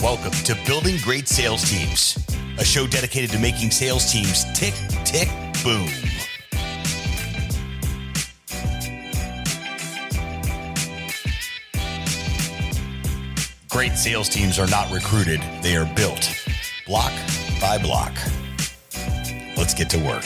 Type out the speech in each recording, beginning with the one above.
Welcome to Building Great Sales Teams, a show dedicated to making sales teams tick, tick, boom. Great sales teams are not recruited, they are built, block by block. Let's get to work.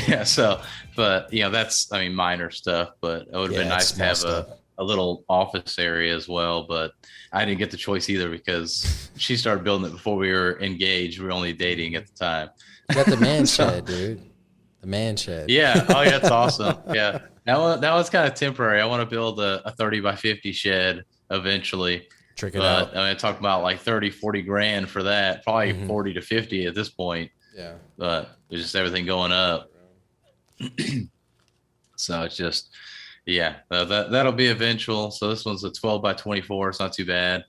Yeah, so, but, that's, minor stuff, but it would have been nice to have a little office area as well, but I didn't get the choice either because she started building it before we were engaged. We were only dating at the time. You got the man shed, dude. The man shed. Yeah. Oh, yeah, that's awesome. Yeah. Now it's kind of temporary. I want to build a 30 by 50 shed eventually. Trick it out. I talk about like 30, 40 grand for that, probably 40 to 50 at this point. Yeah. But there's just everything going up. So it's just, that'll be eventual. So this one's a 12 by 24. It's not too bad.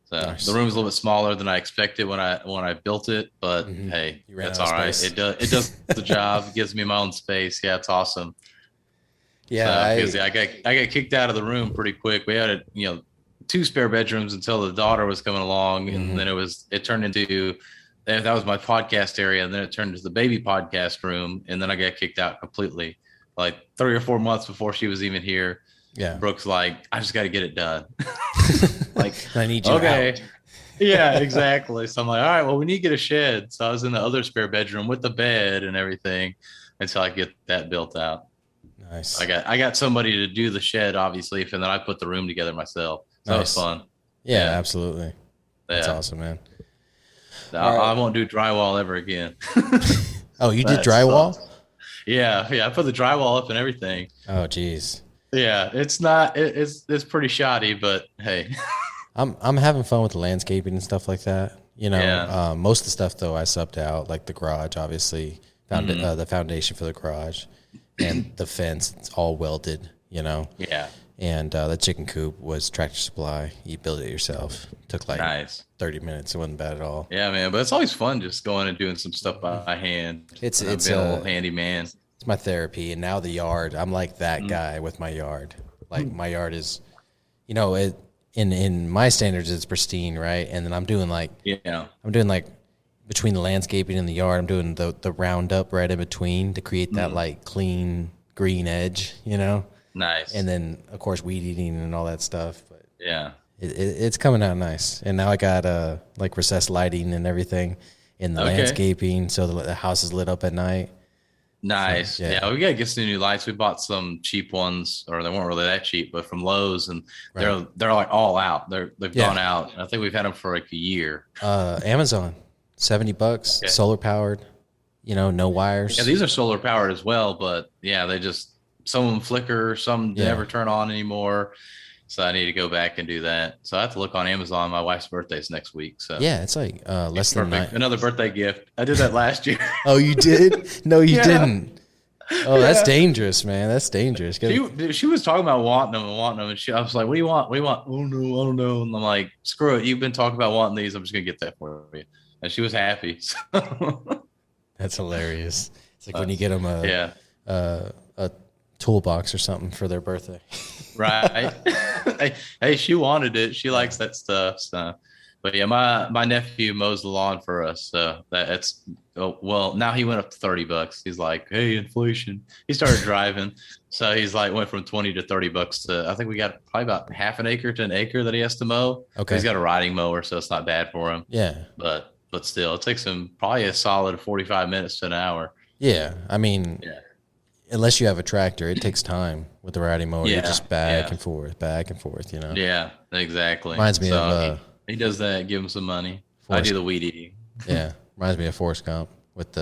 So nice. The room's a little bit smaller than I expected when I built it, but hey, that's all right. It does the job. It gives me my own space. Yeah, it's awesome. Yeah, so, I got kicked out of the room pretty quick. We had 2 spare bedrooms until the daughter was coming along, and then it turned into that was my podcast area, and then it turned into the baby podcast room, and then I got kicked out completely. Like 3 or 4 months before she was even here. Yeah. Brooke's like, I just got to get it done. Like, I need you out. Yeah, exactly. So I'm like, all right, well, we need to get a shed. So I was in the other spare bedroom with the bed and everything until I get that built out. Nice. I got somebody to do the shed, obviously, and then I put the room together myself. So that was fun. Yeah, absolutely. That's awesome, man. I won't do drywall ever again. Oh, you did drywall? Yeah. I put the drywall up and everything. Oh, geez. Yeah, it's not. It's pretty shoddy, but hey. I'm having fun with the landscaping and stuff like that. Most of the stuff though I subbed out, like the garage, obviously, the foundation for the garage, and the fence. It's all welded. Yeah. And the chicken coop was Tractor Supply. You build it yourself. Took like 30 minutes. It wasn't bad at all. Yeah, man. But it's always fun just going and doing some stuff by hand. It's a little handyman. It's my therapy. And now the yard, I'm like that guy with my yard. Like my yard is, in my standards, it's pristine, right? And then I'm doing like between the landscaping and the yard, I'm doing the roundup right in between to create that like clean green edge, Nice. And then, of course, weed eating and all that stuff. But yeah, it's coming out nice. And now I got like recessed lighting and everything in the landscaping, so the house is lit up at night. Nice. So, yeah, we got to get some new lights. We bought some cheap ones, or they weren't really that cheap, but from Lowe's, and they're like all out. They've gone out. I think we've had them for like a year. Amazon, $70, solar powered. No wires. Yeah, these are solar powered as well, but they just. Some of them flicker, some never turn on anymore. So I need to go back and do that. So I have to look on Amazon. My wife's birthday's next week. So yeah, it's like less than another birthday gift. I did that last year. Oh, you did? No, you didn't. Oh, that's dangerous, man. That's dangerous. She was talking about wanting them, and I was like, "What do you want? What do you want?" Oh no, I don't know. And I'm like, "Screw it. You've been talking about wanting these. I'm just gonna get that for you." And she was happy. So. That's hilarious. It's like when you get them a toolbox or something for their birthday. Right. Hey, she wanted it. She likes that stuff. So, but yeah, my nephew mows the lawn for us. So now he went up to $30. He's like, hey, inflation. He started driving. So he's like, went from $20 to $30 to, I think we got probably about half an acre to an acre that he has to mow. Okay. He's got a riding mower, so it's not bad for him. Yeah. But still, it takes him probably a solid 45 minutes to an hour. Yeah. Unless you have a tractor, it takes time with the riding mower. You're just back and forth, Yeah, exactly. Reminds me of he does that. Give him some money. I do the weed eating. Yeah, reminds me of Forrest Gump with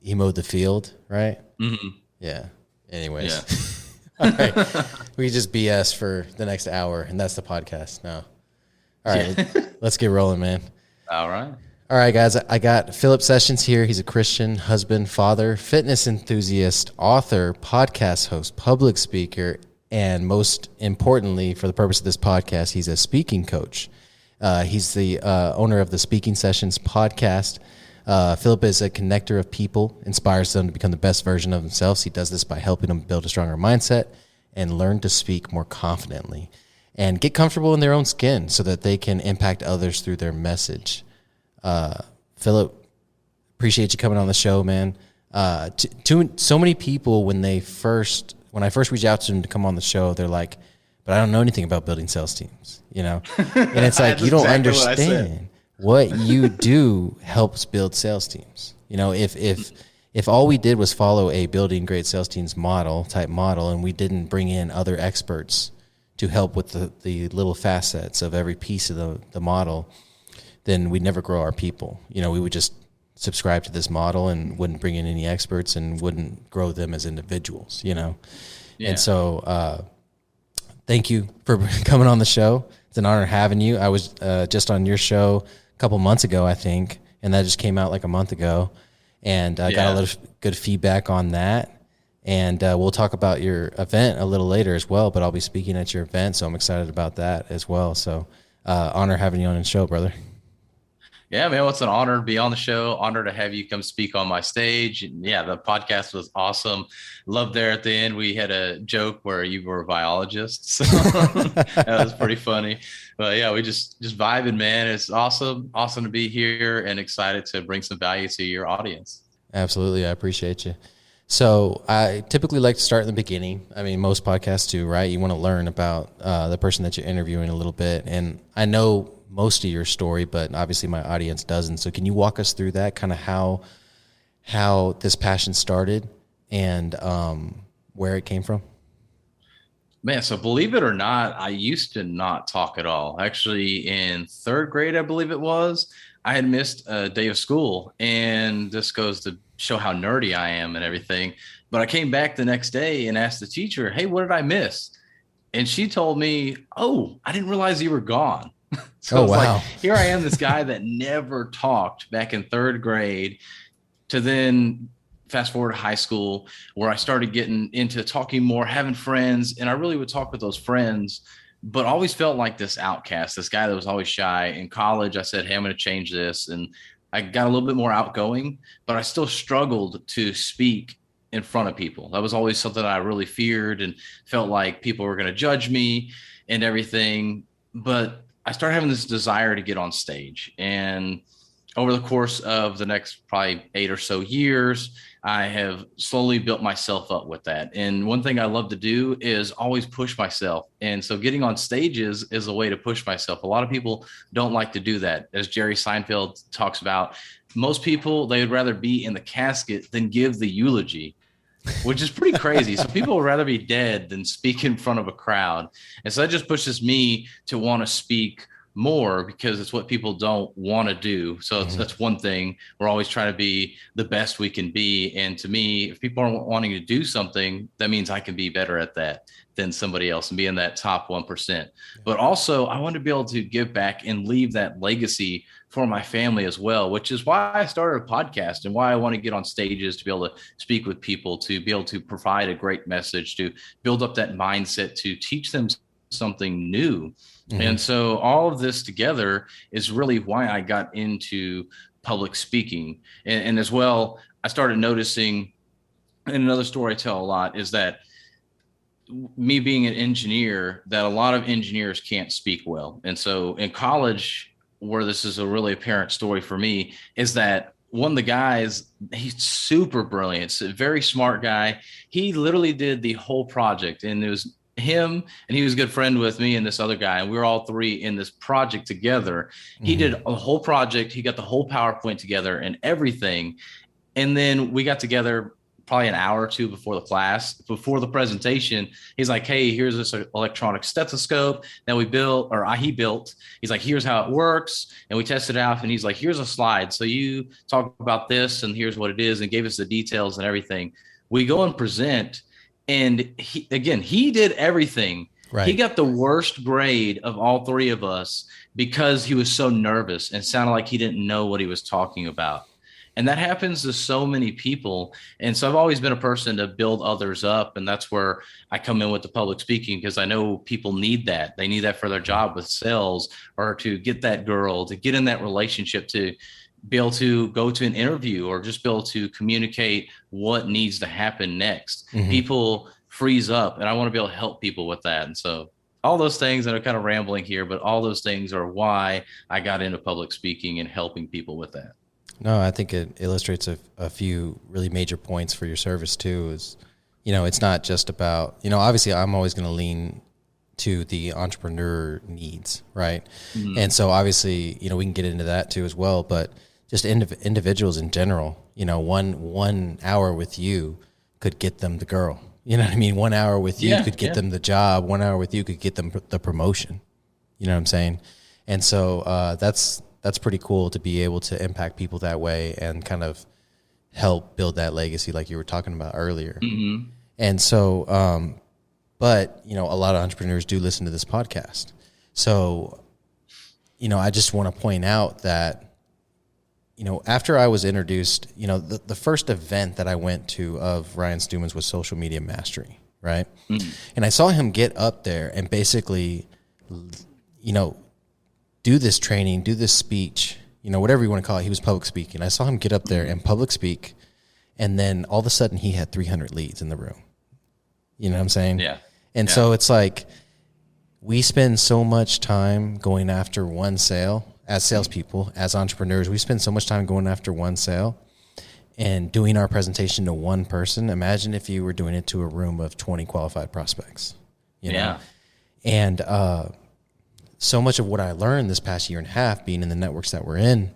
he mowed the field, right? Mm-hmm. Yeah. Anyways, all right, we just BS for the next hour, and that's the podcast now. All right, let's get rolling, man. All right. All right, guys, I got Phillip Sessions here. He's a Christian, husband, father, fitness enthusiast, author, podcast host, public speaker, and most importantly, for the purpose of this podcast, he's a speaking coach. He's the owner of the Speaking Sessions podcast, Phillip is a connector of people, inspires them to become the best version of themselves. He does this by helping them build a stronger mindset and learn to speak more confidently and get comfortable in their own skin so that they can impact others through their message. Phillip, appreciate you coming on the show, man. So many people, when I first reached out to them to come on the show, they're like, but I don't know anything about building sales teams, and it's like, you don't understand what you do helps build sales teams. If all we did was follow a building great sales teams type model, and we didn't bring in other experts to help with the little facets of every piece of the model, then we'd never grow our people. We would just subscribe to this model and wouldn't bring in any experts and wouldn't grow them as individuals, Yeah. And so, thank you for coming on the show. It's an honor having you. I was just on your show a couple months ago, I think, and that just came out like a month ago. And I got a lot of good feedback on that. And we'll talk about your event a little later as well, but I'll be speaking at your event, so I'm excited about that as well. So honor having you on the show, brother. Yeah, man, well, it's an honor to be on the show. Honor to have you come speak on my stage. And yeah, the podcast was awesome. Loved there at the end. We had a joke where you were a biologist. So that was pretty funny. But yeah, we just vibing, man. It's awesome. Awesome to be here and excited to bring some value to your audience. Absolutely. I appreciate you. So I typically like to start in the beginning. I mean, most podcasts do, right? You want to learn about the person that you're interviewing a little bit. And I know most of your story, but obviously my audience doesn't. So can you walk us through that, kind of how this passion started and where it came from? Man, so believe it or not, I used to not talk at all. Actually, in third grade, I believe it was, I had missed a day of school. And this goes to show how nerdy I am and everything. But I came back the next day and asked the teacher, hey, what did I miss? And she told me, oh, I didn't realize you were gone. So it's like, here I am, this guy that never talked back in third grade, to then fast forward to high school, where I started getting into talking more, having friends. And I really would talk with those friends, but always felt like this outcast, this guy that was always shy. In college, I said, hey, I'm going to change this. And I got a little bit more outgoing, but I still struggled to speak in front of people. That was always something that I really feared and felt like people were going to judge me and everything. But I started having this desire to get on stage. And over the course of the next probably 8 or so years, I have slowly built myself up with that. And one thing I love to do is always push myself. And so getting on stages is a way to push myself. A lot of people don't like to do that. As Jerry Seinfeld talks about, most people, they would rather be in the casket than give the eulogy, which is pretty crazy. So people would rather be dead than speak in front of a crowd. And so that just pushes me to want to speak more, because it's what people don't want to do. So that's one thing. We're always trying to be the best we can be. And to me, if people aren't wanting to do something, that means I can be better at that than somebody else and be in that top 1%. But also I want to be able to give back and leave that legacy for my family as well, which is why I started a podcast and why I want to get on stages, to be able to speak with people, to be able to provide a great message, to build up that mindset, to teach them something new. And so all of this together is really why I got into public speaking. And as well, I started noticing, and another story I tell a lot is that me being an engineer, that a lot of engineers can't speak well. And so in college, where this is a really apparent story for me, is that one of the guys, he's super brilliant, a very smart guy. He literally did the whole project, and it was him, and he was a good friend with me and this other guy, and we were all three in this project together. He did a whole project. He got the whole PowerPoint together and everything. And then we got together probably an hour or two before the class, before the presentation. He's like, hey, here's this electronic stethoscope that we built, or he built. He's like, here's how it works. And we tested it out. And he's like, here's a slide. So you talk about this, and here's what it is, and gave us the details and everything. We go and present. And he did everything. Right. He got the worst grade of all three of us because he was so nervous and sounded like he didn't know what he was talking about. And that happens to so many people. And so I've always been a person to build others up. And that's where I come in with the public speaking, because I know people need that. They need that for their job with sales, or to get that girl, to get in that relationship, to be able to go to an interview or just be able to communicate what needs to happen next. People freeze up, and I want to be able to help people with that. And so all those things that are kind of rambling here, but all those things are why I got into public speaking and helping people with that. No, I think it illustrates a few really major points for your service too. Is, you know, it's not just about, you know, obviously I'm always going to lean to the entrepreneur needs, right? And so obviously, you know, we can get into that too as well, but just individuals in general, you know, one hour with you could get them the girl. You know what I mean? 1 hour with you could get them the job. 1 hour with you could get them the promotion. You know what I'm saying? And so that's pretty cool to be able to impact people that way and kind of help build that legacy like you were talking about earlier. And so, but, you know, a lot of entrepreneurs do listen to this podcast. So, you know, I just want to point out that, you know, after I was introduced, you know, the first event that I went to of Ryan Stewman's was Social Media Mastery, right? And I saw him get up there and basically, you know, do this training, do this speech, you know, whatever you want to call it. He was public speaking. I saw him get up there and public speak, and then all of a sudden he had 300 leads in the room. You know what I'm saying? Yeah. And so it's like, we spend so much time going after one sale as salespeople, as entrepreneurs. We spend so much time going after one sale and doing our presentation to one person. Imagine if you were doing it to a room of 20 qualified prospects, you know? And so much of what I learned this past year and a half being in the networks that we're in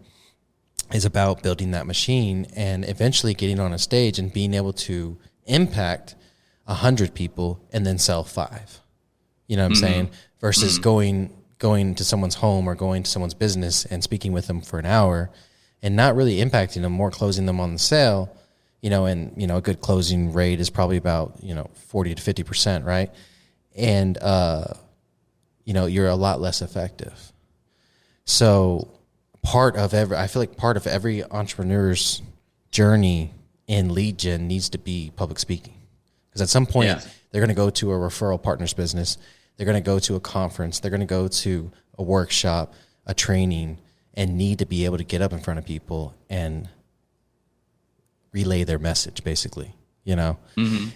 is about building that machine and eventually getting on a stage and being able to impact 100 people and then sell 5. You know what I'm saying? Versus going to someone's home or going to someone's business and speaking with them for an hour and not really impacting them, more closing them on the sale, you know, and, you know, a good closing rate is probably about, you know, 40 to 50%, right? And, you know, you're a lot less effective. So I feel like part of every entrepreneur's journey in lead gen needs to be public speaking. Because at some point they're going to go to a referral partner's business. They're going to go to a conference. They're going to go to a workshop, a training, and need to be able to get up in front of people and relay their message, basically, you know?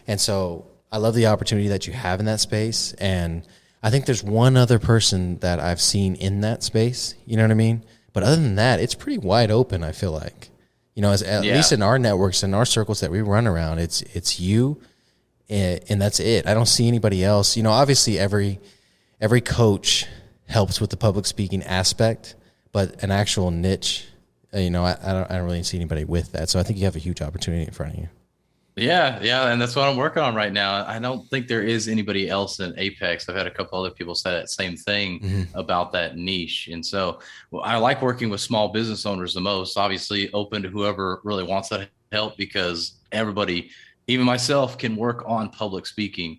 And so I love the opportunity that you have in that space. And I think there's one other person that I've seen in that space, you know what I mean? But other than that, it's pretty wide open, I feel like. You know, at least in our networks, in our circles that we run around, it's you, and that's it. I don't see anybody else. You know, obviously every coach helps with the public speaking aspect, but an actual niche, you know, I don't really see anybody with that. So I think you have a huge opportunity in front of you. Yeah, and that's what I'm working on right now. I don't think there is anybody else in Apex. I've had a couple other people say that same thing about that niche. And so I like working with small business owners the most, obviously open to whoever really wants that help, because everybody, even myself, can work on public speaking.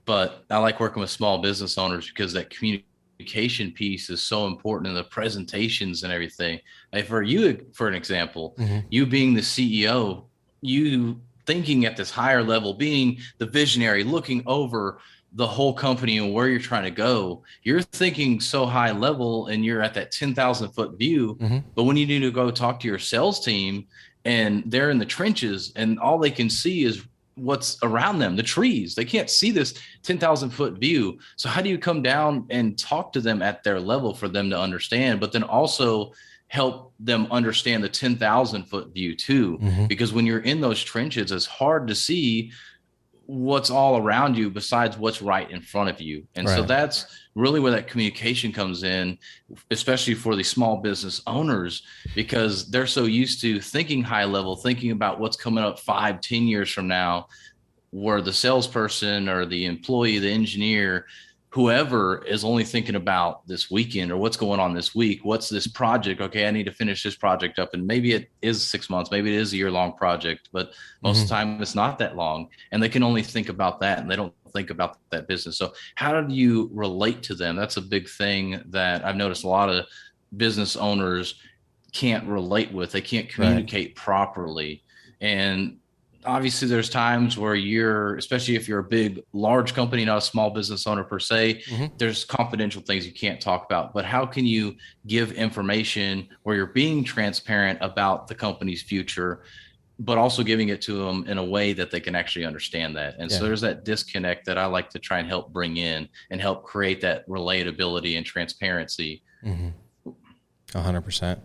But I like working with small business owners because that communication piece is so important in the presentations and everything. Like for you, for an example, you being the CEO, you thinking at this higher level, being the visionary, looking over the whole company and where you're trying to go, you're thinking so high level and you're at that 10,000 foot view. But when you need to go talk to your sales team and they're in the trenches and all they can see is what's around them, the trees, they can't see this 10,000 foot view. So how do you come down and talk to them at their level for them to understand, but then also help them understand the 10,000 foot view too? Because when you're in those trenches, it's hard to see what's all around you besides what's right in front of you. And so that's really where that communication comes in, especially for the small business owners, because they're so used to thinking high level, thinking about what's coming up 5-10 years from now, where the salesperson or the employee, the engineer, whoever is only thinking about this weekend or what's going on this week. What's this project? Okay, I need to finish this project up. And maybe it is 6 months, maybe it is a year-long project, but most of the time it's not that long. And they can only think about that and they don't think about that business. So how do you relate to them? That's a big thing that I've noticed a lot of business owners can't relate with. They can't communicate properly. And obviously there's times where especially if you're a large company, not a small business owner per se, there's confidential things you can't talk about. But how can you give information where you're being transparent about the company's future, but also giving it to them in a way that they can actually understand that? And so there's that disconnect that I like to try and help bring in and help create that relatability and transparency. 100%.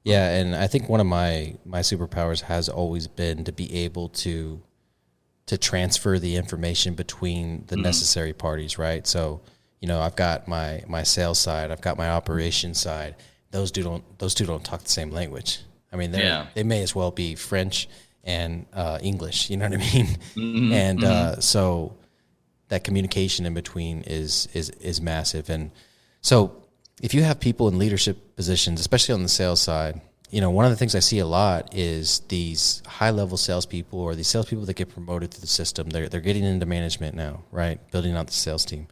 Yeah, and I think one of my superpowers has always been to be able to transfer the information between the necessary parties, right? So, I've got my sales side, I've got my operations side. Those two don't talk the same language. I mean, they may as well be French and English. You know what I mean? And so that communication in between is massive. And so if you have people in leadership positions, especially on the sales side, one of the things I see a lot is these high-level salespeople or these salespeople that get promoted through the system. They're getting into management now, right? Building out the sales team,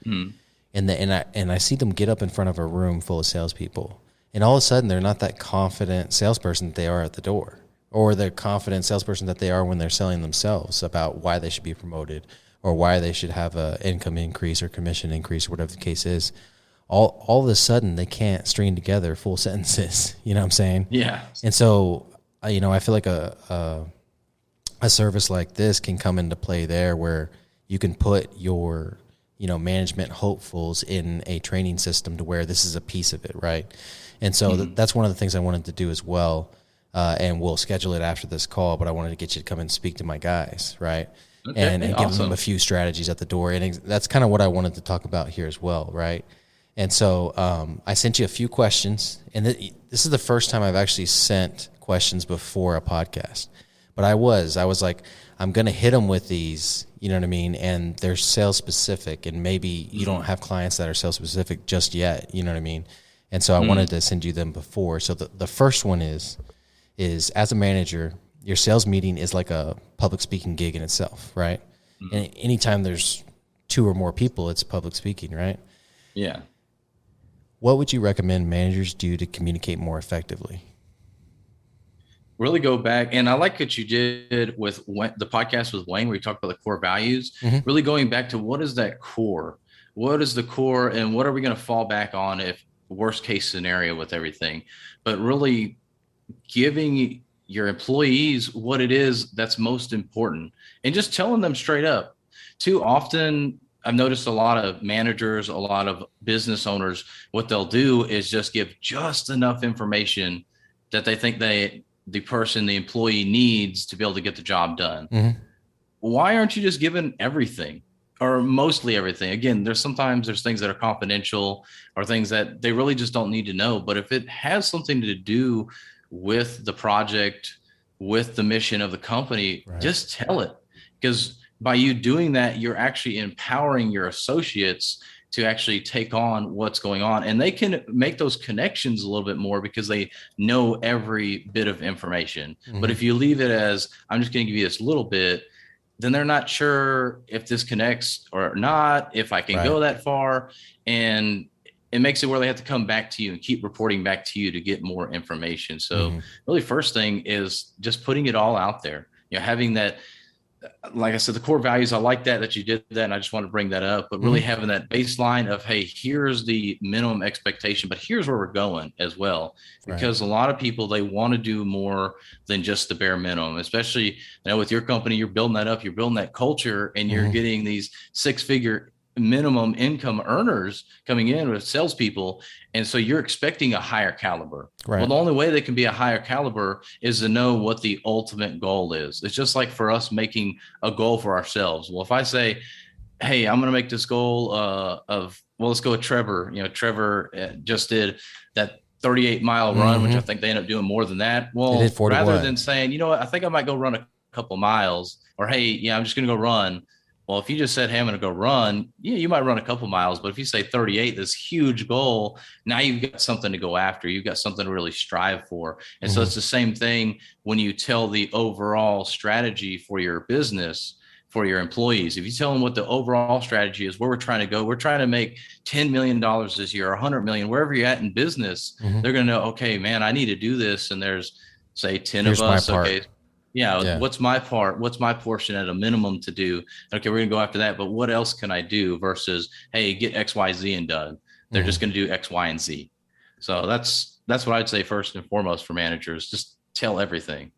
and I see them get up in front of a room full of salespeople, and all of a sudden they're not that confident salesperson that they are at the door, or the confident salesperson that they are when they're selling themselves about why they should be promoted or why they should have a income increase or commission increase or whatever the case is. All of a sudden they can't string together full sentences. You know what I'm saying? Yeah. And so, I feel like a service like this can come into play there, where you can put your, management hopefuls in a training system to where this is a piece of it. Right. And so that's one of the things I wanted to do as well. And we'll schedule it after this call, but I wanted to get you to come and speak to my guys. Right. Okay, and give them a few strategies at the door. And that's kind of what I wanted to talk about here as well. Right. And so I sent you a few questions, and this is the first time I've actually sent questions before a podcast. But I was like, I'm going to hit them with these, you know what I mean? And they're sales specific, and maybe you don't have clients that are sales specific just yet, you know what I mean? And so I wanted to send you them before. So the first one is as a manager, your sales meeting is like a public speaking gig in itself, right? And anytime there's 2 or more people, it's public speaking, right? Yeah. What would you recommend managers do to communicate more effectively? Really go back, and I like what you did with the podcast with Wayne, where you talked about the core values. Really going back to what is that core? What is the core, and what are we going to fall back on if worst case scenario with everything? But really giving your employees what it is that's most important, and just telling them straight up. Too often, I've noticed a lot of managers, a lot of business owners, what they'll do is just give just enough information that they think the employee needs to be able to get the job done. Why aren't you just giving everything, or mostly everything? Again, there's things that are confidential or things that they really just don't need to know. But if it has something to do with the project, with the mission of the company, just tell it. Because by you doing that, you're actually empowering your associates to actually take on what's going on, and they can make those connections a little bit more because they know every bit of information. But if you leave it as, I'm just going to give you this little bit, then they're not sure if this connects or not, if I can go that far. And it makes it where they have to come back to you and keep reporting back to you to get more information. So really first thing is just putting it all out there, having that, like I said, the core values. I like that you did that, and I just want to bring that up. But really having that baseline of, hey, here's the minimum expectation, but here's where we're going as well. Because a lot of people, they want to do more than just the bare minimum. Especially, with your company, you're building that up, you're building that culture, and you're getting these 6-figure minimum income earners coming in with salespeople. And so you're expecting a higher caliber. Well, the only way they can be a higher caliber is to know what the ultimate goal is. It's just like for us making a goal for ourselves. Well, if I say, hey, I'm going to make this goal let's go with Trevor. Trevor just did that 38-mile run, which I think they end up doing more than that. Well, rather than saying, you know what, I think I might go run a couple miles, or, hey, I'm just going to go run. Well, if you just said, hey, I'm going to go run, you might run a couple miles. But if you say 38, this huge goal, now you've got something to go after. You've got something to really strive for. And so it's the same thing when you tell the overall strategy for your business, for your employees. If you tell them what the overall strategy is, where we're trying to go, we're trying to make $10 million this year, or $100 million, wherever you're at in business, they're going to know, okay, man, I need to do this. And there's, say, 10 of us. Okay. Yeah. What's my part? What's my portion at a minimum to do? Okay, we're going to go after that. But what else can I do versus, hey, get X, Y, Z and done. They're just going to do X, Y, and Z. So that's what I'd say first and foremost for managers. Just tell everything.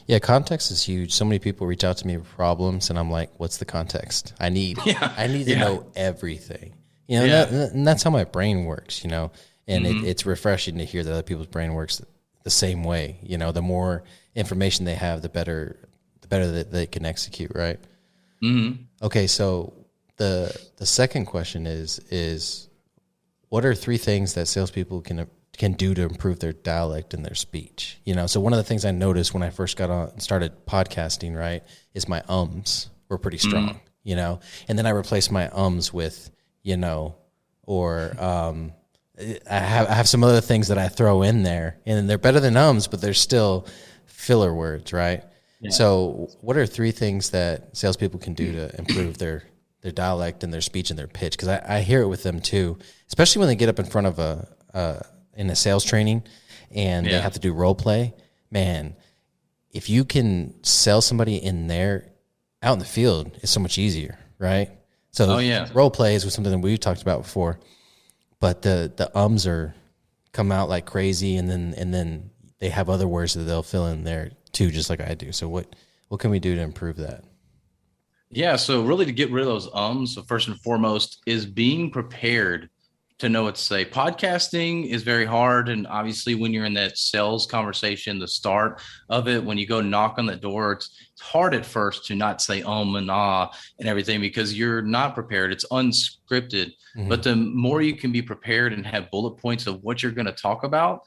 Yeah, context is huge. So many people reach out to me with problems, and I'm like, "What's the context? I need to know everything." And that's how my brain works. And it's refreshing to hear that other people's brain works the same way. The more information they have, the better that they can execute. Right. Mm-hmm. Okay, so the second question is, what are 3 things that salespeople can do to improve their dialect and their speech? So one of the things I noticed when I first got on and started podcasting, right, is my ums were pretty strong, and then I replaced my ums with, or I have some other things that I throw in there, and they're better than ums, but they're still filler words, right? Yeah. So what are 3 things that salespeople can do to improve their dialect and their speech and their pitch? Because I hear it with them too, especially when they get up in front of in a sales training and they have to do role play. Man, if you can sell somebody in there out in the field, it's so much easier, right? So role plays was something that we talked about before, but the ums are come out like crazy, and then they have other words that they'll fill in there too, just like I do. So what can we do to improve that? Yeah, so really to get rid of those ums, so first and foremost is being prepared to know what to say. Podcasting is very hard. And obviously when you're in that sales conversation, the start of it, when you go knock on the door, it's hard at first to not say and ah and everything because you're not prepared. It's unscripted. Mm-hmm. But the more you can be prepared and have bullet points of what you're going to talk about,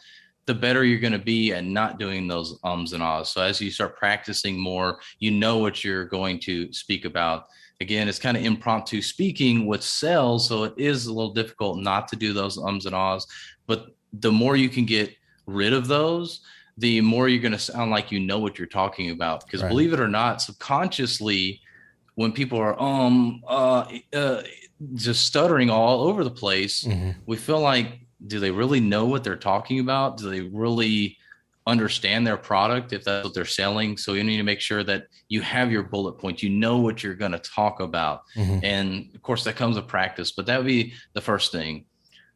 the better you're going to be at not doing those ums and ahs. So as you start practicing more, you know what you're going to speak about. Again, it's kind of impromptu speaking with sales, so it is a little difficult not to do those ums and ahs. But the more you can get rid of those, the more you're going to sound like you know what you're talking about. Because believe it or not, subconsciously, when people are just stuttering all over the place, we feel like, do they really know what they're talking about? Do they really understand their product if that's what they're selling? So you need to make sure that you have your bullet points, you know what you're going to talk about. And of course that comes with practice, but that would be the first thing.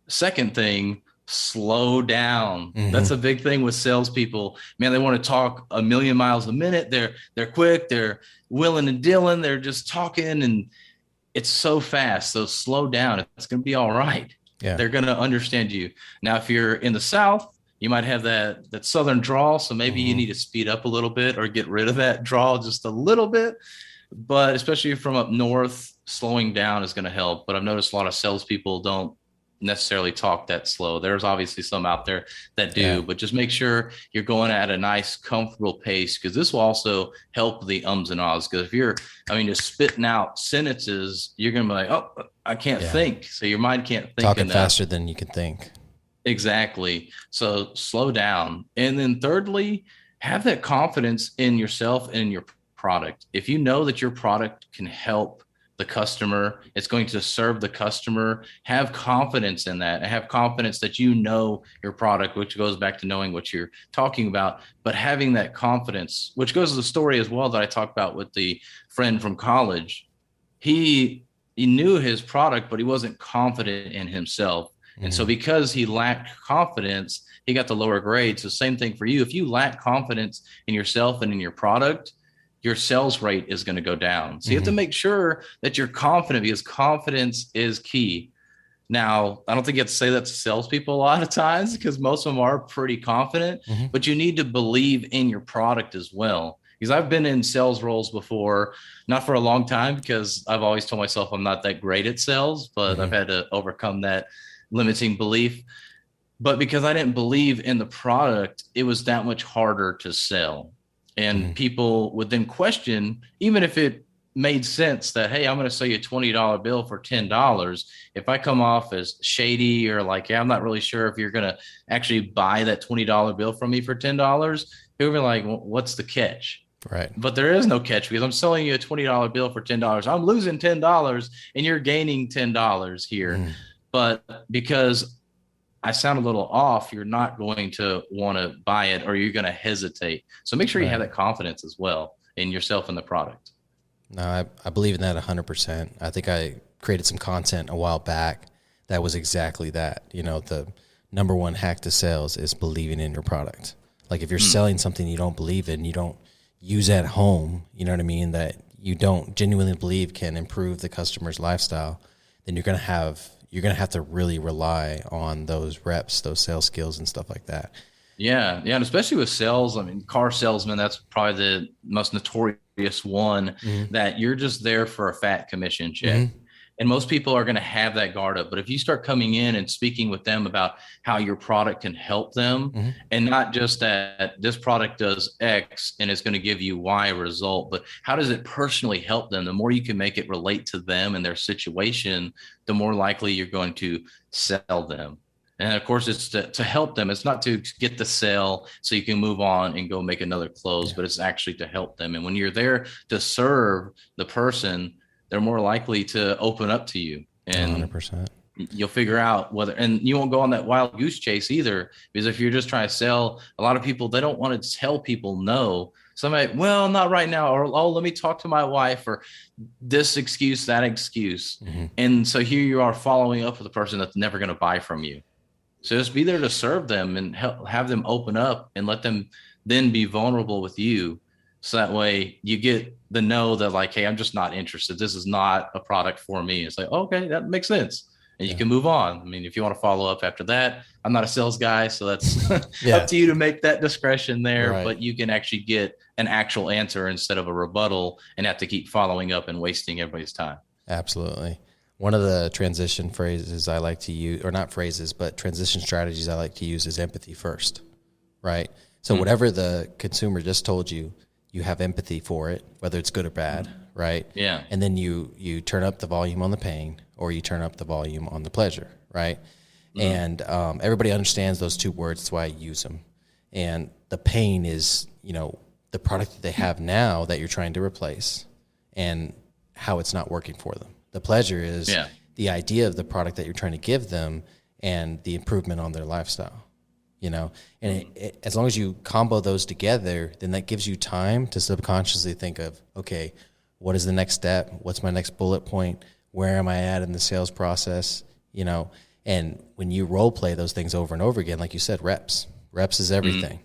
Second thing, slow down. That's a big thing with salespeople. Man, they want to talk a million miles a minute. They're quick, they're willing and dealing, they're just talking and it's so fast. So slow down. It's going to be all right. Yeah. They're going to understand you. Now, if you're in the South, you might have that Southern drawl. So maybe you need to speed up a little bit or get rid of that drawl just a little bit. But especially from up north, slowing down is going to help. But I've noticed a lot of salespeople don't necessarily talk that slow. There's obviously some out there that do, but just make sure you're going at a nice, comfortable pace, because this will also help the ums and ahs. Because if you're, just spitting out sentences, you're going to be like, oh, I can't think. So your mind can't think. Talking faster than you can think. Exactly. So slow down. And then thirdly, have that confidence in yourself and in your product. If you know that your product can help the customer, it's going to serve the customer, have confidence in that, and have confidence that you know your product, which goes back to knowing what you're talking about, but having that confidence, which goes to the story as well that I talked about with the friend from college. He knew his product, but he wasn't confident in himself. And so because he lacked confidence, he got the lower grade. So same thing for you. If you lack confidence in yourself and in your product, your sales rate is going to go down. So you have to make sure that you're confident, because confidence is key. Now, I don't think you have to say that to salespeople a lot of times, because most of them are pretty confident, but you need to believe in your product as well. Because I've been in sales roles before, not for a long time, because I've always told myself I'm not that great at sales, but I've had to overcome that limiting belief. But because I didn't believe in the product, it was that much harder to sell. And people would then question, even if it made sense that, hey, I'm going to sell you a $20 bill for $10. If I come off as shady or like, I'm not really sure if you're going to actually buy that $20 bill from me for $10, people be like, well, what's the catch? Right. But there is no catch, because I'm selling you a $20 bill for $10. I'm losing $10 and you're gaining $10 here. But because I sound a little off, you're not going to want to buy it, or you're going to hesitate. So make sure you have that confidence as well in yourself and the product. No, I believe in that 100%. I think I created some content a while back that was exactly that. You know, the number one hack to sales is believing in your product. Like if you're selling something you don't believe in, you don't use at home, you know what I mean, that you don't genuinely believe can improve the customer's lifestyle, then you're going to have to really rely on those reps, those sales skills and stuff like that. Yeah. Yeah. And especially with sales, I mean, car salesman, that's probably the most notorious one, that you're just there for a fat commission check. And most people are going to have that guard up. But if you start coming in and speaking with them about how your product can help them, and not just that this product does X and it's going to give you Y result, but how does it personally help them? The more you can make it relate to them and their situation, the more likely you're going to sell them. And of course, it's to help them. It's not to get the sale so you can move on and go make another close, but it's actually to help them. And when you're there to serve the person, they're more likely to open up to you, and 100%. You'll figure out whether, and you won't go on that wild goose chase either, because if you're just trying to sell, a lot of people, they don't want to tell people no. Somebody, well, not right now, or, oh, let me talk to my wife, or this excuse, that excuse. And so here you are following up with a person that's never going to buy from you. So just be there to serve them and have them open up, and let them then be vulnerable with you. So that way you get the know that like, hey, I'm just not interested. This is not a product for me. It's like, okay, that makes sense. And you can move on. I mean, if you want to follow up after that, I'm not a sales guy, so that's up to you to make that discretion there. Right. But you can actually get an actual answer instead of a rebuttal and have to keep following up and wasting everybody's time. Absolutely. One of the transition phrases I like to use, or not phrases, but transition strategies I like to use, is empathy first, right? So whatever the consumer just told you, you have empathy for it, whether it's good or bad, right? Yeah. And then you turn up the volume on the pain, or you turn up the volume on the pleasure, right? And everybody understands those two words. That's why I use them. And the pain is, you know, the product that they have now that you're trying to replace, and how it's not working for them. The pleasure is the idea of the product that you're trying to give them and the improvement on their lifestyle. You know, and as long as you combo those together, then that gives you time to subconsciously think of, okay, what is the next step? What's my next bullet point? Where am I at in the sales process? You know, and when you role play those things over and over again, like you said, reps is everything.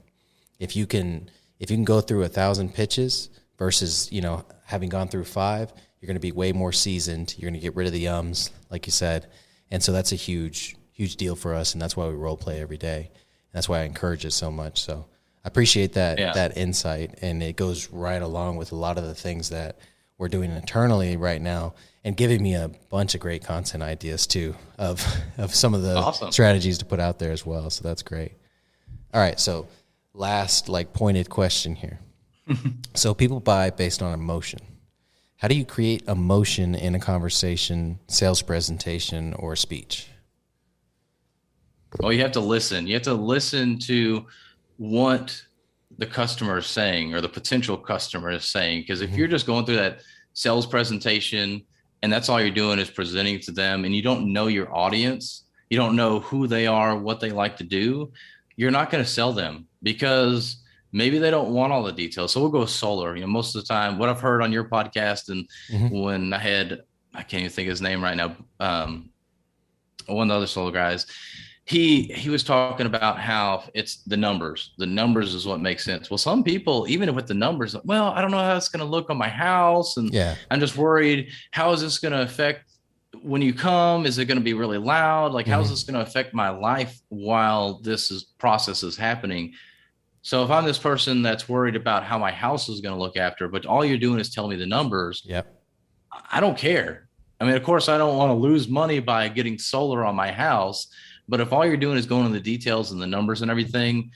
If you can go through 1,000 pitches versus, you know, having gone through 5, you're going to be way more seasoned. You're going to get rid of the ums, like you said. And so that's a huge deal for us. And that's why we role play every day. That's why I encourage it so much. So I appreciate that insight, and it goes right along with a lot of the things that we're doing internally right now, and giving me a bunch of great content ideas too of some of the strategies to put out there as well. So that's great. All right. So last pointed question here. So people buy based on emotion. How do you create emotion in a conversation, sales presentation, or speech? Well, you have to listen. You have to listen to what the customer is saying, or the potential customer is saying. Because if you're just going through that sales presentation and that's all you're doing is presenting to them, and you don't know your audience, you don't know who they are, what they like to do, you're not going to sell them, because maybe they don't want all the details. So we'll go solar. You know, most of the time, what I've heard on your podcast, and when I can't even think of his name right now, one of the other solar guys, he was talking about how it's the numbers. The numbers is what makes sense. Well, some people, even with the numbers, well, I don't know how it's going to look on my house. And I'm just worried, how is this going to affect when you come? Is it going to be really loud? Like, how is this going to affect my life while process is happening? So if I'm this person that's worried about how my house is going to look after, but all you're doing is telling me the numbers, I don't care. I mean, of course, I don't want to lose money by getting solar on my house. But if all you're doing is going into the details and the numbers and everything,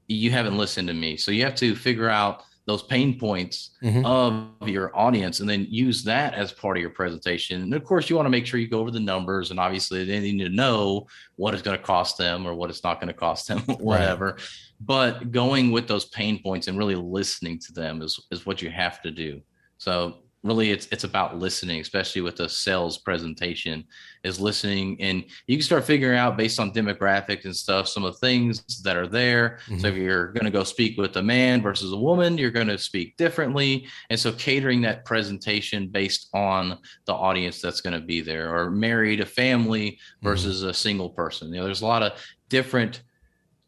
you haven't listened to me. So you have to figure out those pain points of your audience, and then use that as part of your presentation. And of course, you want to make sure you go over the numbers, and obviously they need to know what it's going to cost them or what it's not going to cost them, whatever. Right. But going with those pain points and really listening to them is what you have to do. So really it's about listening, especially with a sales presentation, is listening. And you can start figuring out based on demographics and stuff, some of the things that are there. So if you're going to go speak with a man versus a woman, you're going to speak differently. And so catering that presentation based on the audience that's going to be there, or married, a family versus a single person. There's a lot of different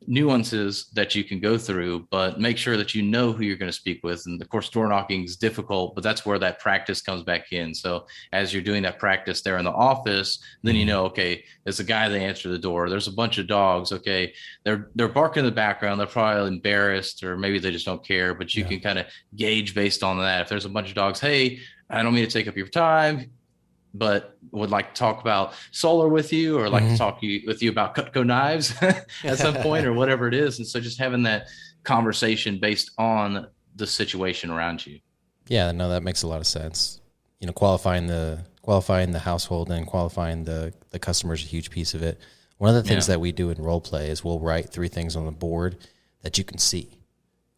nuances that you can go through, but make sure that you know who you're going to speak with. And of course, door knocking is difficult, but that's where that practice comes back in. So as you're doing that practice there in the office, then you know, okay, there's a guy that answered the door. There's a bunch of dogs. Okay, they're barking in the background. They're probably embarrassed, or maybe they just don't care. But you can kind of gauge based on that. If there's a bunch of dogs, hey, I don't mean to take up your time, but would like to talk about solar with you, or like to talk with you about Cutco knives at some point, or whatever it is. And so just having that conversation based on the situation around you. Yeah, no, that makes a lot of sense. Qualifying the household and qualifying the customer is a huge piece of it. One of the things that we do in role play is we'll write 3 things on the board that you can see,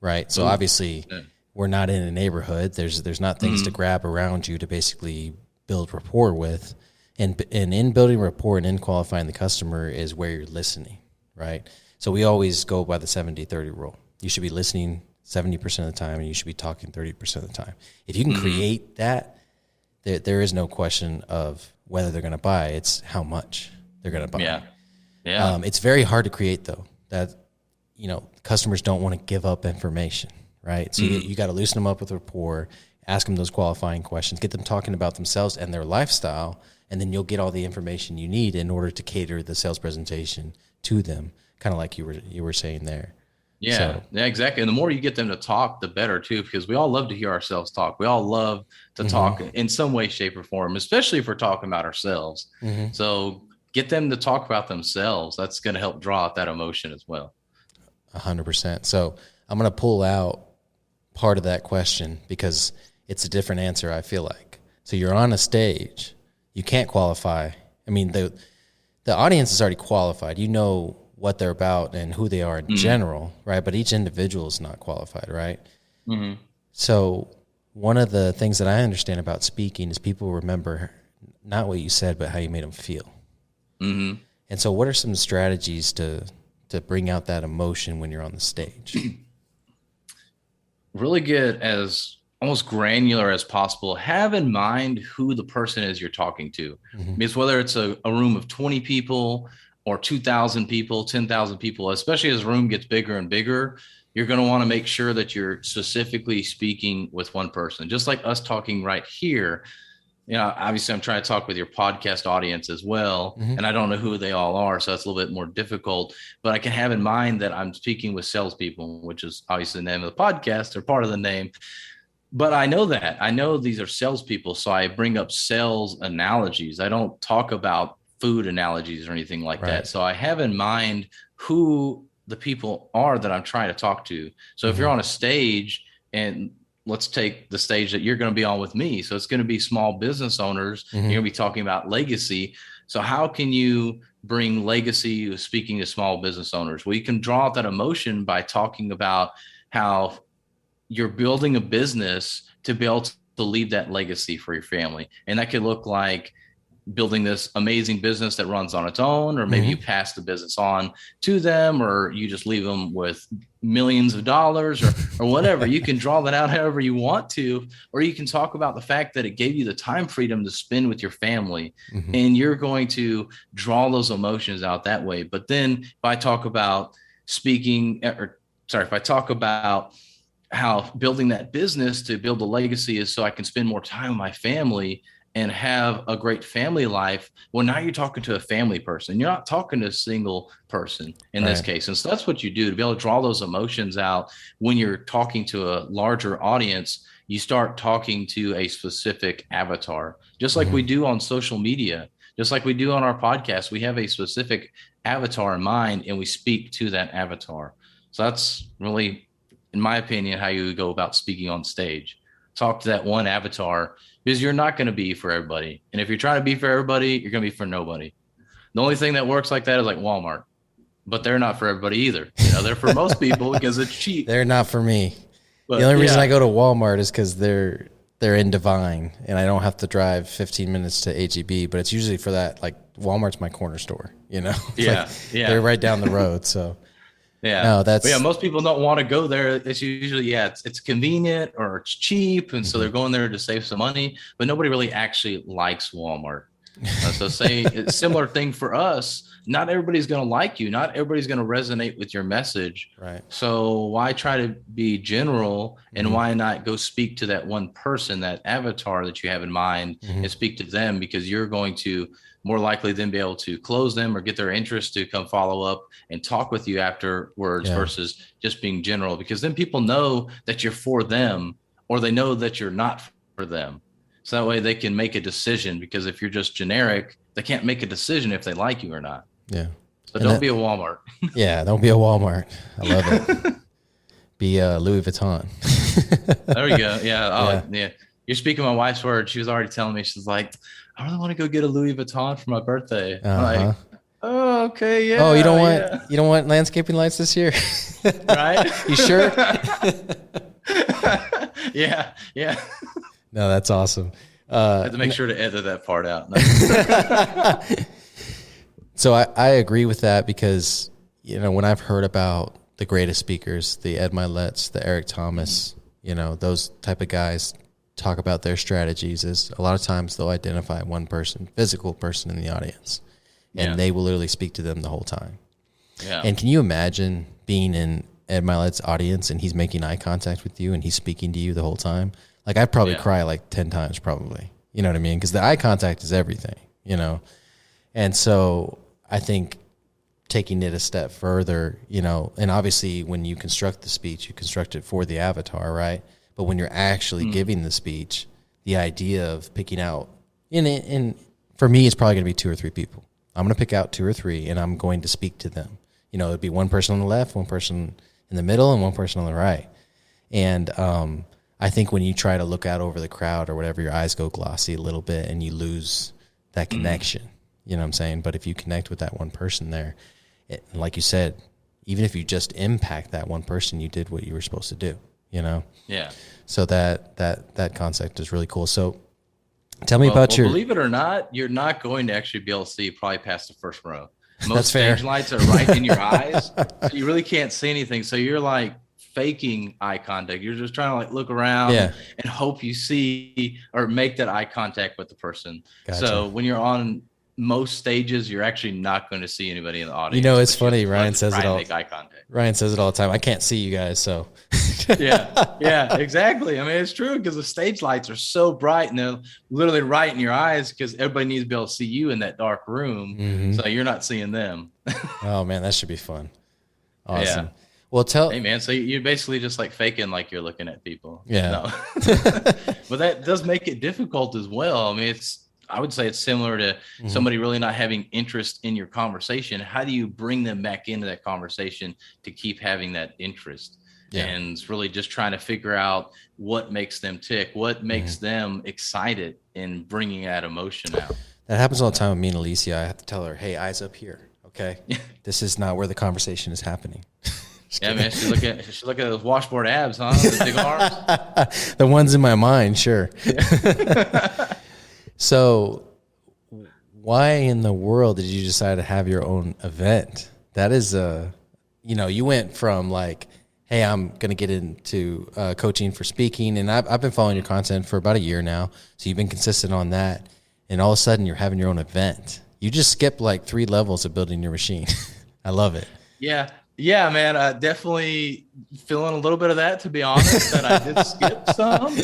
right? So obviously we're not in a neighborhood. There's not things to grab around you to basically build rapport with, and in building rapport and in qualifying the customer is where you're listening, right? So we always go by the 70-30 rule. You should be listening 70% of the time, and you should be talking 30% of the time. If you can create that, there is no question of whether they're going to buy. It's how much they're going to buy. Yeah. It's very hard to create, though. That customers don't want to give up information, right? So you got to loosen them up with rapport. Ask them those qualifying questions, get them talking about themselves and their lifestyle, and then you'll get all the information you need in order to cater the sales presentation to them, kind of like you were saying there. Yeah, exactly. And the more you get them to talk, the better too, because we all love to hear ourselves talk. We all love to talk in some way, shape, or form, especially if we're talking about ourselves. So get them to talk about themselves. That's going to help draw out that emotion as well. 100%. So I'm going to pull out part of that question because it's a different answer, I feel like. So you're on a stage. You can't qualify. I mean, the audience is already qualified. You know what they're about and who they are in general, right? But each individual is not qualified, right? So one of the things that I understand about speaking is people remember not what you said, but how you made them feel. And so what are some strategies to bring out that emotion when you're on the stage? Really get as almost granular as possible. Have in mind who the person is you're talking to. Because whether it's a room of 20 people or 2,000 people, 10,000 people, especially as the room gets bigger and bigger, you're going to want to make sure that you're specifically speaking with one person. Just like us talking right here, obviously I'm trying to talk with your podcast audience as well. And I don't know who they all are. So that's a little bit more difficult, but I can have in mind that I'm speaking with salespeople, which is obviously the name of the podcast or part of the name. But I know these are salespeople. So I bring up sales analogies. I don't talk about food analogies or anything like that. So I have in mind who the people are that I'm trying to talk to. So if you're on a stage, and let's take the stage that you're going to be on with me. So it's going to be small business owners. You're going to be talking about legacy. So how can you bring legacy speaking to small business owners? Well, you can draw out that emotion by talking about how you're building a business to be able to leave that legacy for your family. And that could look like building this amazing business that runs on its own, or maybe you pass the business on to them, or you just leave them with millions of dollars or whatever. You can draw that out however you want to, or you can talk about the fact that it gave you the time freedom to spend with your family, and you're going to draw those emotions out that way. But then if I talk about if I talk about how building that business to build a legacy is so I can spend more time with my family and have a great family life. Well, now you're talking to a family person. You're not talking to a single person in this case. And so that's what you do to be able to draw those emotions out. When you're talking to a larger audience, you start talking to a specific avatar, just like we do on social media, just like we do on our podcast. We have a specific avatar in mind, and we speak to that avatar. So that's really, in my opinion, how you go about speaking on stage. Talk to that one avatar, because you're not going to be for everybody. And if you're trying to be for everybody, you're going to be for nobody. The only thing that works like that is like Walmart, but they're not for everybody either. They're for most people because it's cheap. They're not for me. But the only reason I go to Walmart is because they're they're in Divine and I don't have to drive 15 minutes to HEB, but it's usually for that, like Walmart's my corner store, you know? Yeah. They're right down the road. So yeah, no, that's, but yeah, most people don't want to go there. It's usually, it's convenient or it's cheap. And so they're going there to save some money, but nobody really actually likes Walmart. So say it's similar thing for us. Not everybody's going to like you. Not everybody's going to resonate with your message. right. So why try to be general, and why not go speak to that one person, that avatar that you have in mind, and speak to them, because you're going to more likely then be able to close them or get their interest to come follow up and talk with you afterwards versus just being general, because then people know that you're for them or they know that you're not for them. So that way they can make a decision, because if you're just generic, they can't make a decision if they like you or not. Yeah. So don't be a Walmart. Yeah. Don't be a Walmart. I love it. Be Louis Vuitton. There we go. Yeah. Yeah. You're speaking my wife's words. She was already telling me, she's like, I really want to go get a Louis Vuitton for my birthday. I'm like, oh, okay. Yeah. Oh, you don't want landscaping lights this year? Right. You sure? Yeah. Yeah. No, that's awesome. I have to make sure to edit that part out. So I agree with that, because, you know, when I've heard about the greatest speakers, the Ed Milet's, the Eric Thomas, you know, those type of guys talk about their strategies, is a lot of times they'll identify one person, physical person in the audience, and they will literally speak to them the whole time. Yeah. And can you imagine being in Ed Milet's audience and he's making eye contact with you and he's speaking to you the whole time? Like, I'd probably cry like 10 times probably. You know what I mean? Because the eye contact is everything, you know? And so I think taking it a step further, you know, and obviously when you construct the speech, you construct it for the avatar, right? But when you're actually giving the speech, the idea of picking out, and for me, it's probably going to be 2 or 3 people. I'm going to pick out 2 or 3, and I'm going to speak to them. You know, it'd be one person on the left, one person in the middle, and one person on the right. And I think when you try to look out over the crowd or whatever, your eyes go glossy a little bit and you lose that connection. You know what I'm saying? But if you connect with that one person there, like you said, even if you just impact that one person, you did what you were supposed to do, you know? Yeah. So that concept is really cool. So tell me about your... Believe it or not, you're not going to actually be able to see probably past the first row. That's Most fair. stage lights are right in your eyes. So you really can't see anything. So you're like faking eye contact. You're just trying to like look around and hope you see or make that eye contact with the person. Gotcha. So when you're on most stages, you're actually not going to see anybody in the audience. You know, it's funny. Ryan says it all. Make eye contact. Ryan says it all the time. I can't see you guys, so. Yeah, exactly. I mean, it's true, because the stage lights are so bright and they're literally right in your eyes, because everybody needs to be able to see you in that dark room. So you're not seeing them. Oh man, that should be fun. Awesome. Yeah. Well, hey man, so you're basically just like faking like you're looking at people. Yeah. No. But that does make it difficult as well. I mean, I would say it's similar to somebody really not having interest in your conversation. How do you bring them back into that conversation to keep having that interest? Yeah. And it's really just trying to figure out what makes them tick, what makes them excited, and bringing that emotion out. That happens all the time with me and Alicia. I have to tell her, hey, eyes up here. Okay. This is not where the conversation is happening. Yeah, man. She look at those washboard abs, huh? The big arms. The ones in my mind, sure. Yeah. So why in the world did you decide to have your own event? That is you went from like, hey, I'm going to get into coaching for speaking. And I've been following your content for about a year now. So you've been consistent on that. And all of a sudden you're having your own event. You just skipped like 3 levels of building your machine. I love it. Yeah. Yeah, man. Definitely feeling a little bit of that, to be honest, that I did skip some.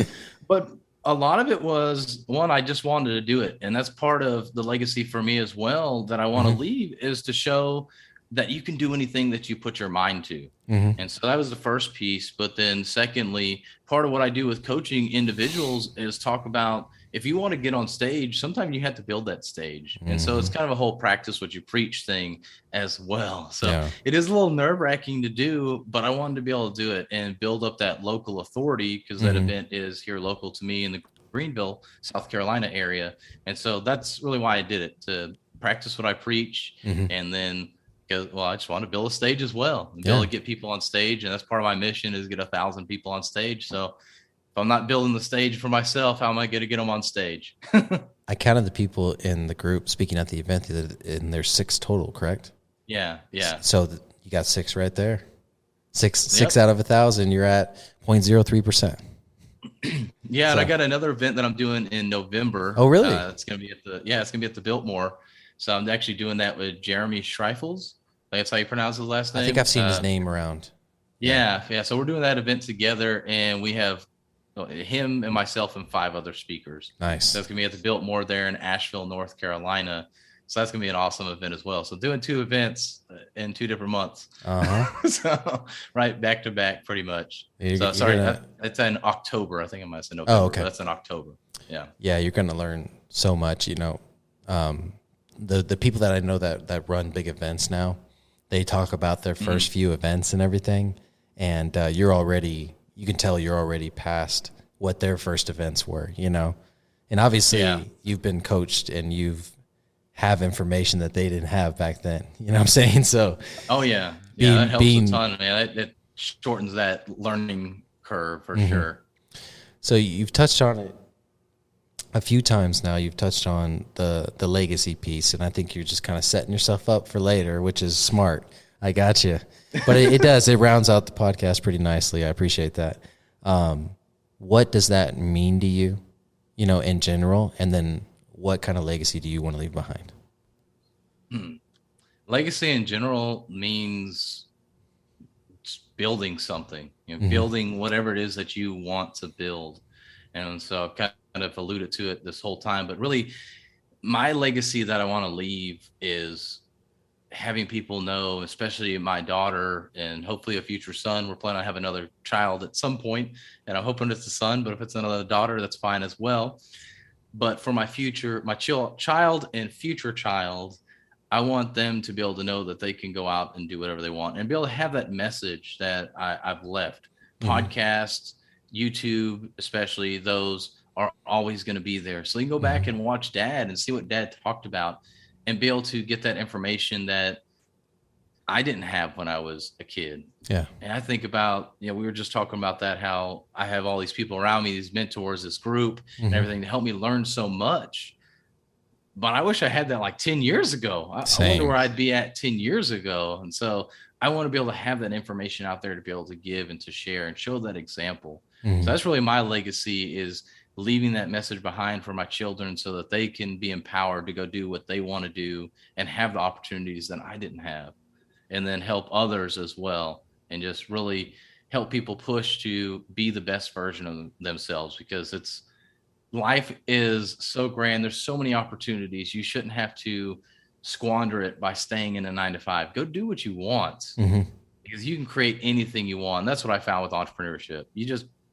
But a lot of it was, one, I just wanted to do it. And that's part of the legacy for me as well, that I want to leave, is to show that you can do anything that you put your mind to. And so that was the first piece. But then secondly, part of what I do with coaching individuals is talk about, if you want to get on stage, sometimes you have to build that stage. And so it's kind of a whole practice what you preach thing as well. So it is a little nerve-wracking to do, but I wanted to be able to do it and build up that local authority, because that event is here local to me in the Greenville, South Carolina area. And so that's really why I did it, to practice what I preach. And then, I just want to build a stage as well, and be able to get people on stage. And that's part of my mission, is get 1,000 people on stage. So if I'm not building the stage for myself, how am I going to get them on stage? I counted the people in the group speaking at the event, and there's 6 total, correct? Yeah. So you got 6 right there. Six out of 1,000. You're at 0.03%. Yeah, and I got another event that I'm doing in November. Oh, really? It's gonna be at the Biltmore. So I'm actually doing that with Jeremy Schreifels. That's how you pronounce his last name. I think I've seen his name around. Yeah. So we're doing that event together, and we have him and myself and 5 other speakers. Nice. So it's gonna be at the Biltmore there in Asheville, North Carolina. So that's gonna be an awesome event as well. So doing 2 events in 2 different months. So right back to back, pretty much. It's in October. I think I might have said November. Oh, okay. That's in October. Yeah. Yeah, you're gonna learn so much. The people that I know that run big events now, they talk about their first few events and everything, and you can tell you're already past what their first events were. And obviously you've been coached and have information that they didn't have back then. You know what I'm saying? So, that helps a ton, man. It shortens that learning curve for sure. So you've touched on it a few times now. You've touched on the legacy piece, and I think you're just kind of setting yourself up for later, which is smart. I got you, but it rounds out the podcast pretty nicely. I appreciate that. What does that mean to you, in general, and then what kind of legacy do you want to leave behind? Legacy in general means building something, building whatever it is that you want to build. And so I've kind of alluded to it this whole time, but really my legacy that I want to leave is having people know, especially my daughter and hopefully a future son. We're planning on having another child at some point, and I'm hoping it's a son, but if it's another daughter, that's fine as well. But for my child and future child, I want them to be able to know that they can go out and do whatever they want and be able to have that message that I've left. Podcasts, YouTube, especially, those are always going to be there. So you can go back and watch Dad and see what Dad talked about and be able to get that information that I didn't have when I was a kid. Yeah. And I think about, we were just talking about that, how I have all these people around me, these mentors, this group and everything to help me learn so much. But I wish I had that like 10 years ago. I wonder where I'd be at 10 years ago. And so I want to be able to have that information out there to be able to give and to share and show that example. So that's really my legacy, is leaving that message behind for my children so that they can be empowered to go do what they want to do and have the opportunities that I didn't have, and then help others as well, and just really help people push to be the best version of themselves, because life is so grand. There's so many opportunities. You shouldn't have to squander it by staying in a 9-to-5. Go do what you want, because you can create anything you want. And that's what I found with entrepreneurship.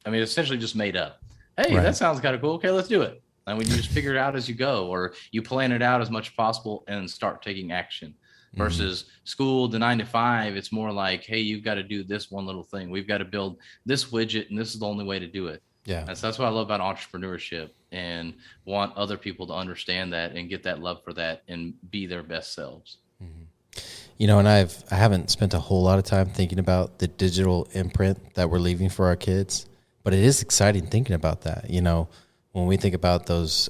Essentially just made up. Hey, that sounds kind of cool. Okay, let's do it. And when you just figure it out as you go, or you plan it out as much as possible and start taking action. Versus school, the 9-to-5, it's more like, hey, you've got to do this one little thing. We've got to build this widget, and this is the only way to do it. Yeah. And so that's what I love about entrepreneurship, and want other people to understand that and get that love for that and be their best selves. And I haven't spent a whole lot of time thinking about the digital imprint that we're leaving for our kids, but it is exciting thinking about that. When we think about those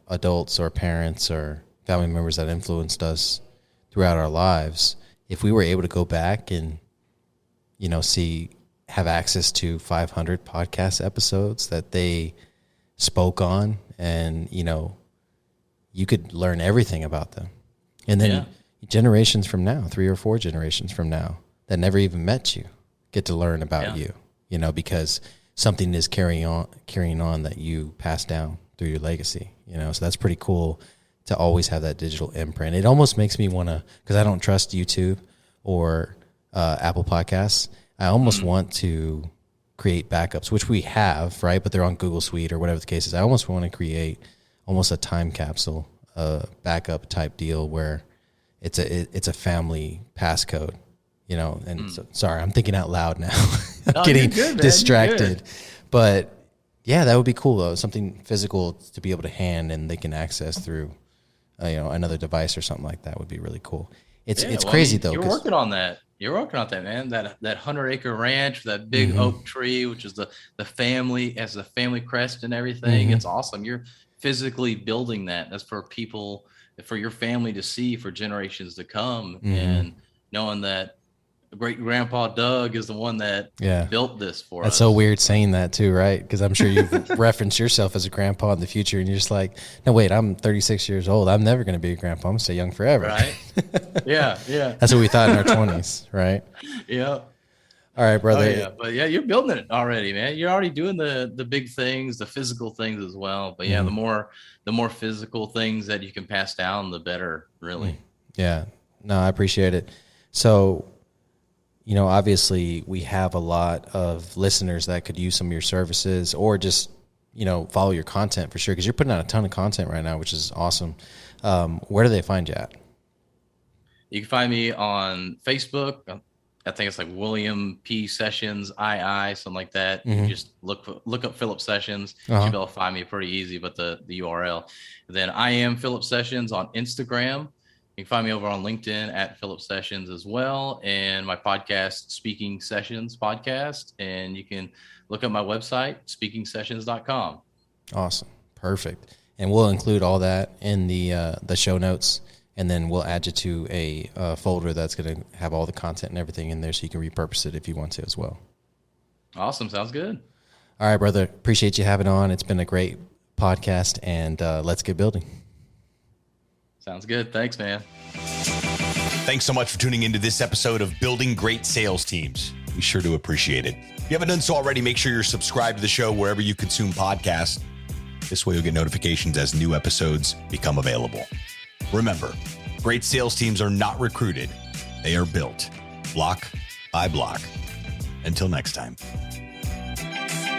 adults or parents or family members that influenced us throughout our lives, if we were able to go back and, have access to 500 podcast episodes that they spoke on, and, you could learn everything about them. And then generations from now, 3 or 4 generations from now, that never even met you, get to learn about you, because something is carrying on that you passed down through your legacy, so that's pretty cool to always have that digital imprint. It almost makes me want to, because I don't trust YouTube or Apple Podcasts, I almost want to create backups, which we have, right? But they're on Google Suite or whatever the case is. I almost want to create almost a time capsule, backup type deal where it's a family passcode, and so, sorry, I'm thinking out loud now. I'm getting distracted. But yeah, that would be cool though. Something physical to be able to hand and they can access through, another device or something like that would be really cool. It's crazy though. You're working on that. You're working on that, man. That 100-acre ranch, that big oak tree, which is the family, as the family crest and everything. It's awesome. You're physically building that. That's for people, for your family to see for generations to come, and knowing that great grandpa Doug is the one that built this for us. That's so weird saying that too, right? Because I'm sure you've referenced yourself as a grandpa in the future, and you're just like, no, wait, I'm 36 years old. I'm never going to be a grandpa. I'm going to stay young forever. Right. Yeah. That's what we thought in our 20s, right? Yeah. All right, brother. Oh, yeah. But yeah, you're building it already, man. You're already doing the big things, the physical things as well. But yeah, the more physical things that you can pass down, the better, really. Yeah. No, I appreciate it. So, obviously we have a lot of listeners that could use some of your services, or just, follow your content for sure, because you're putting out a ton of content right now, which is awesome. Where do they find you at? You can find me on Facebook. I think it's like William P. Sessions, something like that. You just look up Phillip Sessions. You should be able to find me pretty easy, but the URL. Then I am Phillip Sessions on Instagram. You can find me over on LinkedIn at Phillip Sessions as well, and my podcast, Speaking Sessions Podcast. And you can look up my website, speakingsessions.com. Awesome. Perfect. And we'll include all that in the show notes, and then we'll add you to a folder that's going to have all the content and everything in there, so you can repurpose it if you want to as well. Awesome. Sounds good. All right, brother. Appreciate you having on. It's been a great podcast, and let's get building. Sounds good. Thanks, man. Thanks so much for tuning into this episode of Building Great Sales Teams. We sure do appreciate it. If you haven't done so already, make sure you're subscribed to the show wherever you consume podcasts. This way you'll get notifications as new episodes become available. Remember, great sales teams are not recruited. They are built block by block. Until next time.